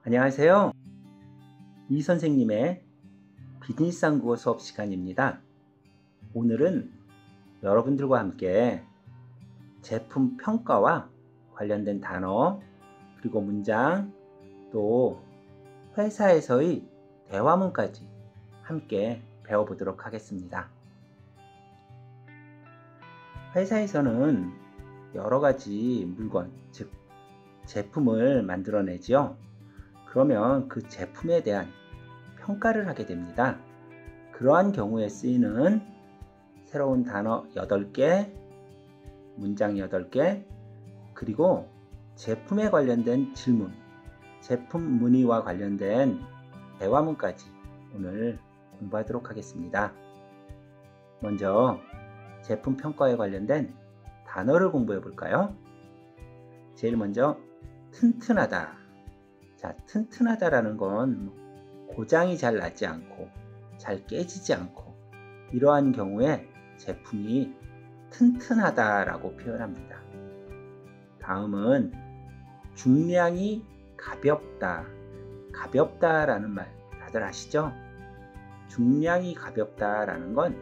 안녕하세요. 이 선생님의 비즈니스 한국어 수업 시간입니다. 오늘은 여러분들과 함께 제품 평가와 관련된 단어, 그리고 문장, 또 회사에서의 대화문까지 함께 배워보도록 하겠습니다. 회사에서는 여러 가지 물건, 즉 제품을 만들어내지요. 그러면 그 제품에 대한 평가를 하게 됩니다. 그러한 경우에 쓰이는 새로운 단어 8개, 문장 8개, 그리고 제품에 관련된 질문, 제품 문의와 관련된 대화문까지 오늘 공부하도록 하겠습니다. 먼저 제품 평가에 관련된 단어를 공부해 볼까요? 제일 먼저 튼튼하다. 자, 튼튼하다라는 건 고장이 잘 나지 않고 잘 깨지지 않고 이러한 경우에 제품이 튼튼하다라고 표현합니다. 다음은 중량이 가볍다. 가볍다라는 말 다들 아시죠? 중량이 가볍다라는 건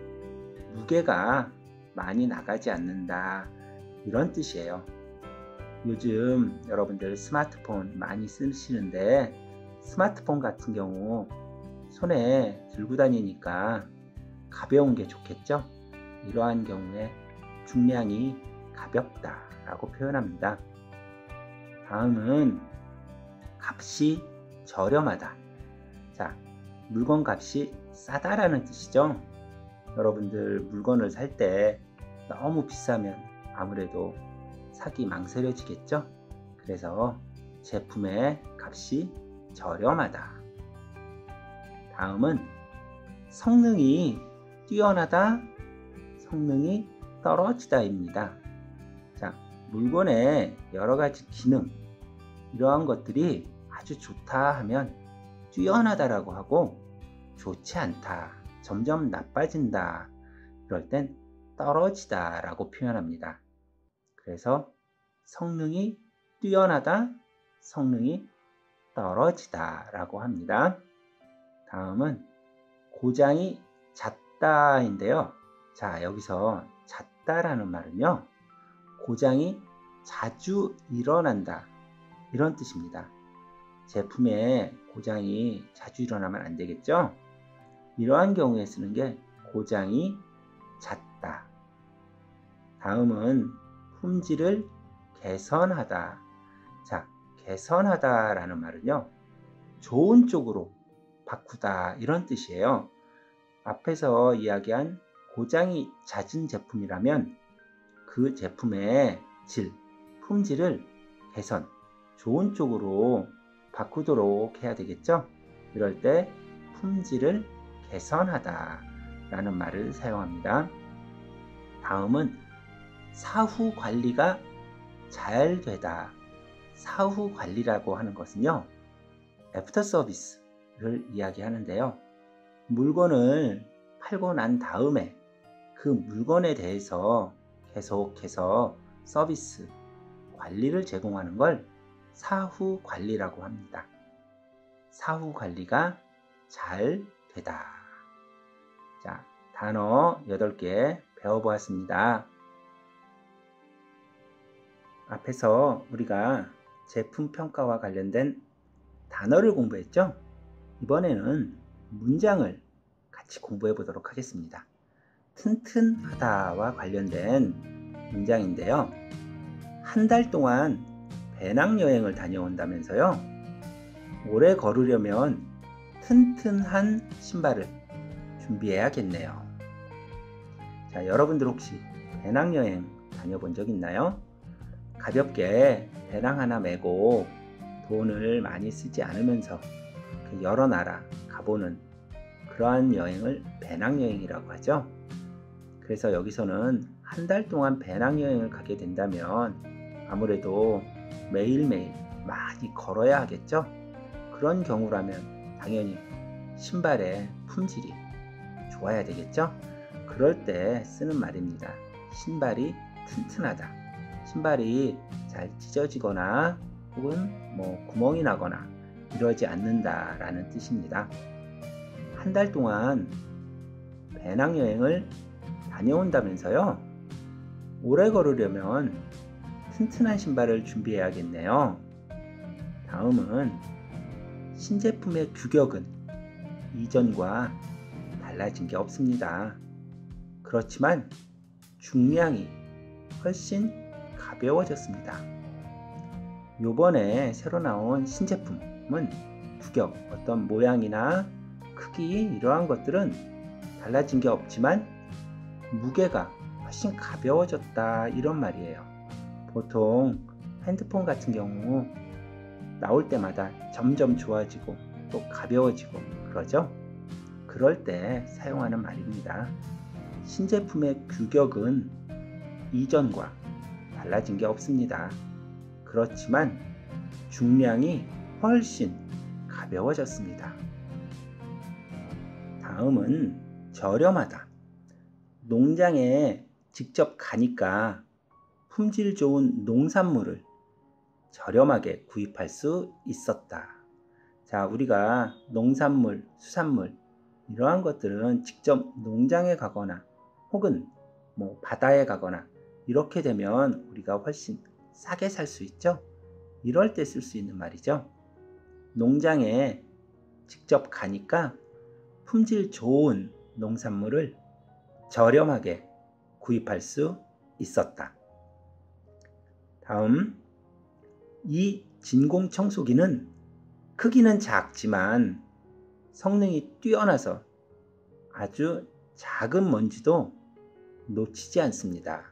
무게가 많이 나가지 않는다 이런 뜻이에요. 요즘 여러분들 스마트폰 많이 쓰시는데 스마트폰 같은 경우 손에 들고 다니니까 가벼운 게 좋겠죠? 이러한 경우에 중량이 가볍다 라고 표현합니다. 다음은 값이 저렴하다. 자, 물건 값이 싸다라는 뜻이죠. 여러분들 물건을 살 때 너무 비싸면 아무래도 사기 망설여지겠죠? 그래서 제품의 값이 저렴하다. 다음은 성능이 뛰어나다, 성능이 떨어지다입니다. 자, 물건의 여러 가지 기능, 이러한 것들이 아주 좋다 하면 뛰어나다라고 하고 좋지 않다, 점점 나빠진다, 이럴 땐 떨어지다 라고 표현합니다. 그래서 성능이 뛰어나다, 성능이 떨어지다 라고 합니다. 다음은 고장이 잦다인데요. 자, 여기서 잦다라는 말은요, 고장이 자주 일어난다 이런 뜻입니다. 제품에 고장이 자주 일어나면 안 되겠죠? 이러한 경우에 쓰는 게 고장이 잦다. 다음은 품질을 개선하다. 자, 개선하다라는 말은요, 좋은 쪽으로 바꾸다 이런 뜻이에요. 앞에서 이야기한 고장이 잦은 제품이라면 그 제품의 질, 품질을 개선, 좋은 쪽으로 바꾸도록 해야 되겠죠? 이럴 때 품질을 개선하다 라는 말을 사용합니다. 다음은 사후 관리가 잘 되다. 사후 관리라고 하는 것은요, 애프터 서비스를 이야기하는데요. 물건을 팔고 난 다음에 그 물건에 대해서 계속해서 서비스, 관리를 제공하는 걸 사후 관리라고 합니다. 사후 관리가 잘 되다. 자, 단어 8개 배워보았습니다. 앞에서 우리가 제품 평가와 관련된 단어를 공부했죠? 이번에는 문장을 같이 공부해 보도록 하겠습니다. 튼튼하다와 관련된 문장인데요. 한 달 동안 배낭여행을 다녀온다면서요? 오래 걸으려면 튼튼한 신발을 준비해야겠네요. 자, 여러분들 혹시 배낭여행 다녀본 적 있나요? 가볍게 배낭 하나 메고 돈을 많이 쓰지 않으면서 여러 나라 가보는 그러한 여행을 배낭여행이라고 하죠. 그래서 여기서는 한 달 동안 배낭여행을 가게 된다면 아무래도 매일매일 많이 걸어야 하겠죠. 그런 경우라면 당연히 신발의 품질이 좋아야 되겠죠. 그럴 때 쓰는 말입니다. 신발이 튼튼하다. 신발이 잘 찢어지거나 혹은 구멍이 나거나 이러지 않는다라는 뜻입니다. 한 달 동안 배낭여행을 다녀온다면서요? 오래 걸으려면 튼튼한 신발을 준비해야겠네요. 다음은 신제품의 규격은 이전과 달라진 게 없습니다. 그렇지만 중량이 훨씬 가벼워졌습니다. 요번에 새로 나온 신제품은 규격, 어떤 모양이나 크기 이러한 것들은 달라진 게 없지만 무게가 훨씬 가벼워졌다 이런 말이에요. 보통 핸드폰 같은 경우 나올 때마다 점점 좋아지고 또 가벼워지고 그러죠. 그럴 때 사용하는 말입니다. 신제품의 규격은 이전과 달라진 게 없습니다. 그렇지만 중량이 훨씬 가벼워졌습니다. 다음은 저렴하다. 농장에 직접 가니까 품질 좋은 농산물을 저렴하게 구입할 수 있었다. 자, 우리가 농산물, 수산물 이러한 것들은 직접 농장에 가거나 혹은 바다에 가거나 이렇게 되면 우리가 훨씬 싸게 살 수 있죠. 이럴 때 쓸 수 있는 말이죠. 농장에 직접 가니까 품질 좋은 농산물을 저렴하게 구입할 수 있었다. 다음, 이 진공청소기는 크기는 작지만 성능이 뛰어나서 아주 작은 먼지도 놓치지 않습니다.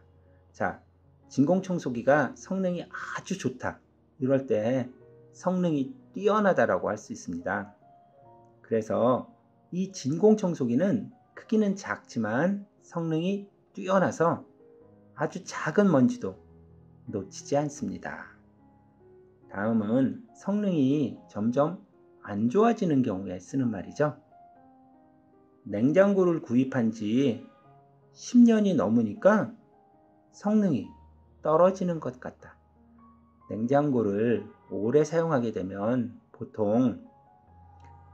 자, 진공청소기가 성능이 아주 좋다. 이럴 때 성능이 뛰어나다라고 할 수 있습니다. 그래서 이 진공청소기는 크기는 작지만 성능이 뛰어나서 아주 작은 먼지도 놓치지 않습니다. 다음은 성능이 점점 안 좋아지는 경우에 쓰는 말이죠. 냉장고를 구입한 지 10년이 넘으니까 성능이 떨어지는 것 같다. 냉장고를 오래 사용하게 되면 보통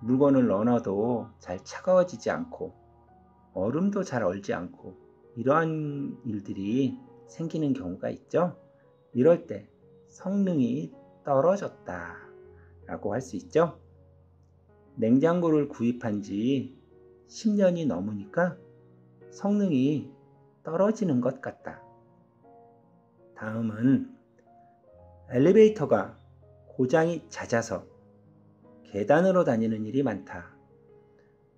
물건을 넣어놔도 잘 차가워지지 않고 얼음도 잘 얼지 않고 이러한 일들이 생기는 경우가 있죠. 이럴 때 성능이 떨어졌다 라고 할 수 있죠. 냉장고를 구입한 지 10년이 넘으니까 성능이 떨어지는 것 같다. 다음은 엘리베이터가 고장이 잦아서 계단으로 다니는 일이 많다.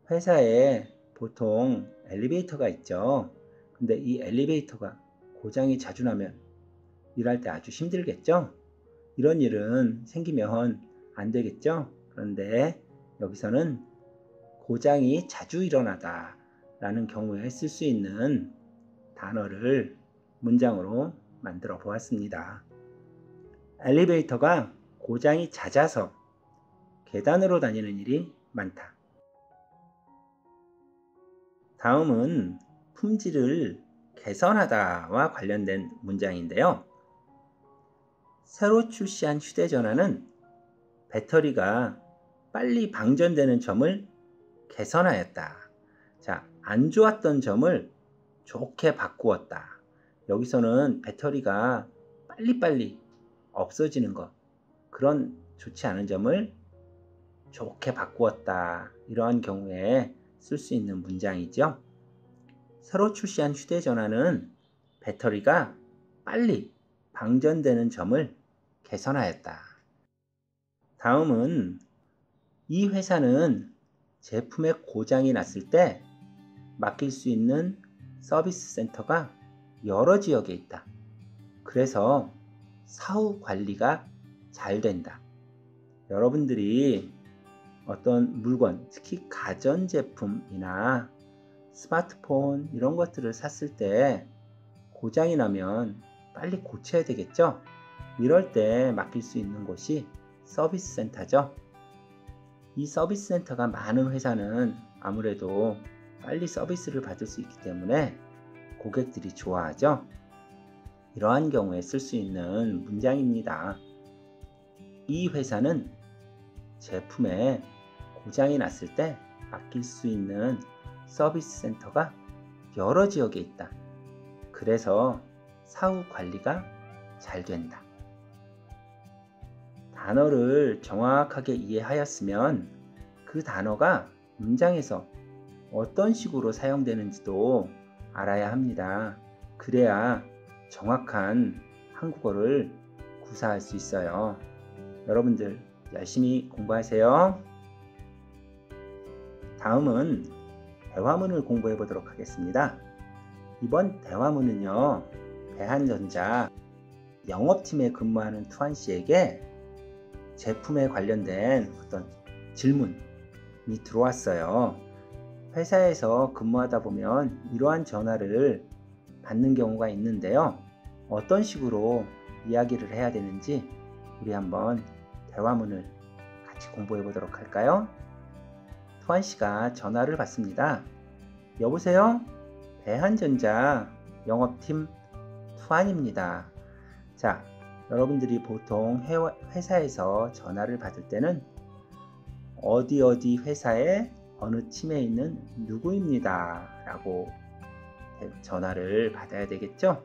회사에 보통 엘리베이터가 있죠. 근데 이 엘리베이터가 고장이 자주 나면 일할 때 아주 힘들겠죠. 이런 일은 생기면 안 되겠죠. 그런데 여기서는 고장이 자주 일어나다 라는 경우에 쓸 수 있는 단어를 문장으로 만들어 보았습니다. 엘리베이터가 고장이 잦아서 계단으로 다니는 일이 많다. 다음은 품질을 개선하다와 관련된 문장인데요. 새로 출시한 휴대전화는 배터리가 빨리 방전되는 점을 개선하였다. 자, 안 좋았던 점을 좋게 바꾸었다. 여기서는 배터리가 빨리빨리 없어지는 것, 그런 좋지 않은 점을 좋게 바꾸었다. 이러한 경우에 쓸 수 있는 문장이죠. 새로 출시한 휴대전화는 배터리가 빨리 방전되는 점을 개선하였다. 다음은 이 회사는 제품에 고장이 났을 때 맡길 수 있는 서비스 센터가 여러 지역에 있다. 그래서 사후 관리가 잘 된다. 여러분들이 어떤 물건, 특히 가전제품이나 스마트폰 이런 것들을 샀을 때 고장이 나면 빨리 고쳐야 되겠죠? 이럴 때 맡길 수 있는 곳이 서비스 센터죠. 이 서비스 센터가 많은 회사는 아무래도 빨리 서비스를 받을 수 있기 때문에 고객들이 좋아하죠. 이러한 경우에 쓸 수 있는 문장입니다. 이 회사는 제품에 고장이 났을 때 맡길 수 있는 서비스 센터가 여러 지역에 있다. 그래서 사후 관리가 잘 된다. 단어를 정확하게 이해하였으면 그 단어가 문장에서 어떤 식으로 사용되는지도 알아야 합니다. 그래야 정확한 한국어를 구사할 수 있어요. 여러분들 열심히 공부하세요. 다음은 대화문을 공부해 보도록 하겠습니다. 이번 대화문은요, 대한전자 영업팀에 근무하는 투한 씨에게 제품에 관련된 어떤 질문이 들어왔어요. 회사에서 근무하다 보면 이러한 전화를 받는 경우가 있는데요. 어떤 식으로 이야기를 해야 되는지 우리 한번 대화문을 같이 공부해 보도록 할까요? 투한 씨가 전화를 받습니다. 여보세요? 대한전자 영업팀 투한입니다. 자, 여러분들이 보통 회사에서 전화를 받을 때는 어디 회사의 어느 팀에 있는 누구입니다 라고 전화를 받아야 되겠죠?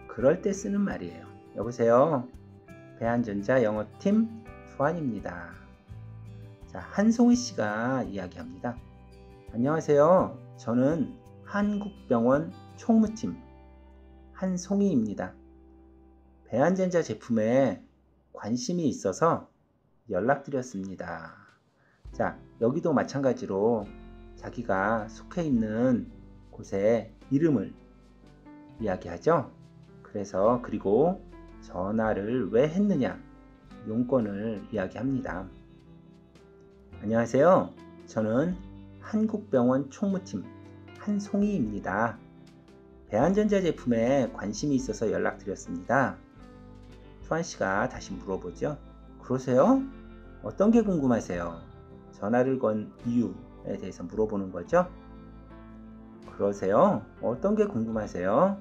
그럴 때 쓰는 말이에요. 여보세요? 대한전자 영업팀 투한입니다. 자, 한송희 씨가 이야기합니다. 안녕하세요. 저는 한국병원 총무팀 한송희입니다. 대한전자 제품에 관심이 있어서 연락드렸습니다. 자, 여기도 마찬가지로 자기가 속해 있는 곳의 이름을 이야기하죠. 그래서 그리고 전화를 왜 했느냐 용건을 이야기합니다. 안녕하세요. 저는 한국병원 총무팀 한송희입니다. 대한전자 제품에 관심이 있어서 연락드렸습니다. 투한 씨가 다시 물어보죠. 그러세요? 어떤 게 궁금하세요? 전화를 건 이유에 대해서 물어보는 거죠. 그러세요? 어떤 게 궁금하세요?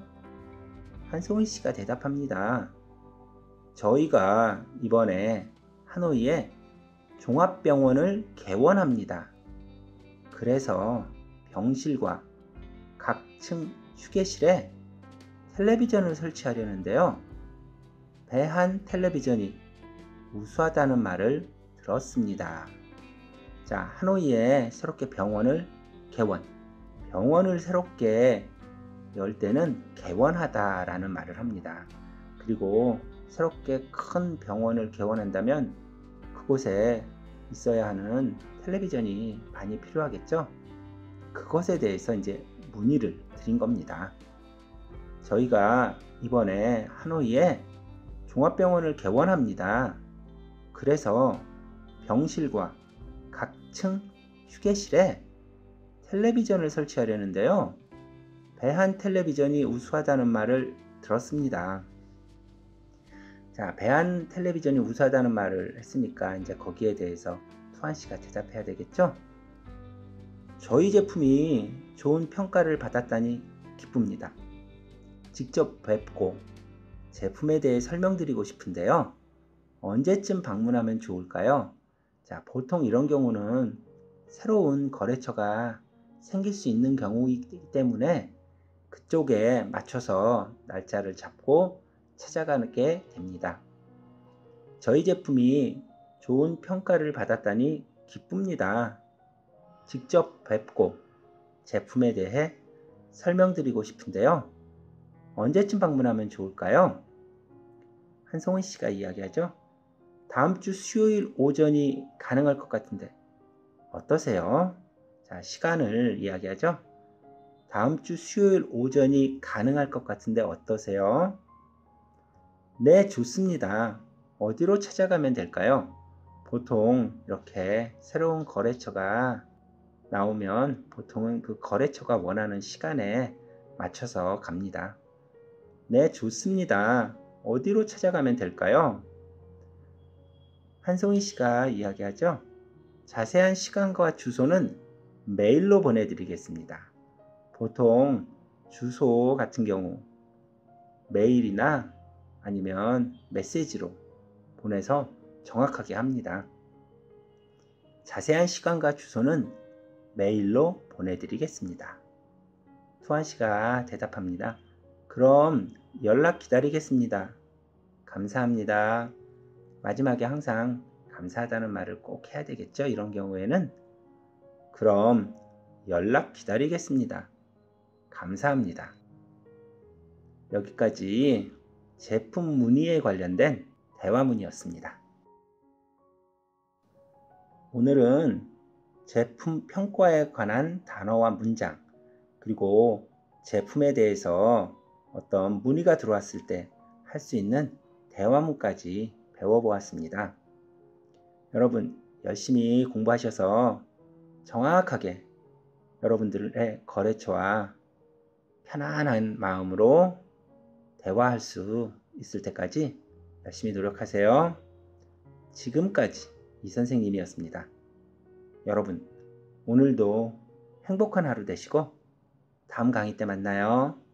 한송희 씨가 대답합니다. 저희가 이번에 하노이에 종합병원을 개원합니다. 그래서 병실과 각 층 휴게실에 텔레비전을 설치하려는데요. 배한 텔레비전이 우수하다는 말을 들었습니다. 자, 하노이에 새롭게 병원을 새롭게 열 때는 개원하다라는 말을 합니다. 그리고 새롭게 큰 병원을 개원한다면 그곳에 있어야 하는 텔레비전이 많이 필요하겠죠? 그것에 대해서 이제 문의를 드린 겁니다. 저희가 이번에 하노이에 종합병원을 개원합니다. 그래서 병실과 각 층 휴게실에 텔레비전을 설치하려는데요. 배한 텔레비전이 우수하다는 말을 들었습니다. 자, 배한 텔레비전이 우수하다는 말을 했으니까 이제 거기에 대해서 투한 씨가 대답해야 되겠죠? 저희 제품이 좋은 평가를 받았다니 기쁩니다. 직접 뵙고 제품에 대해 설명드리고 싶은데요. 언제쯤 방문하면 좋을까요? 자, 보통 이런 경우는 새로운 거래처가 생길 수 있는 경우이기 때문에 그쪽에 맞춰서 날짜를 잡고 찾아가게 됩니다. 저희 제품이 좋은 평가를 받았다니 기쁩니다. 직접 뵙고 제품에 대해 설명드리고 싶은데요. 언제쯤 방문하면 좋을까요? 한송희 씨가 이야기하죠. 다음 주 수요일 오전이 가능할 것 같은데 어떠세요? 자, 시간을 이야기하죠. 다음 주 수요일 오전이 가능할 것 같은데 어떠세요? 네, 좋습니다. 어디로 찾아가면 될까요? 보통 이렇게 새로운 거래처가 나오면 보통은 그 거래처가 원하는 시간에 맞춰서 갑니다. 네, 좋습니다. 어디로 찾아가면 될까요? 한송희 씨가 이야기하죠. 자세한 시간과 주소는 메일로 보내드리겠습니다. 보통 주소 같은 경우 메일이나 아니면 메시지로 보내서 정확하게 합니다. 자세한 시간과 주소는 메일로 보내드리겠습니다. 수환 씨가 대답합니다. 그럼 연락 기다리겠습니다. 감사합니다. 마지막에 항상 감사하다는 말을 꼭 해야 되겠죠? 이런 경우에는 그럼 연락 기다리겠습니다. 감사합니다. 여기까지 제품 문의에 관련된 대화문이었습니다. 오늘은 제품 평가에 관한 단어와 문장, 그리고 제품에 대해서 어떤 문의가 들어왔을 때 할 수 있는 대화문까지 배워보았습니다. 여러분 열심히 공부하셔서 정확하게 여러분들의 거래처와 편안한 마음으로 대화할 수 있을 때까지 열심히 노력하세요. 지금까지 이 선생님이었습니다. 여러분 오늘도 행복한 하루 되시고 다음 강의 때 만나요.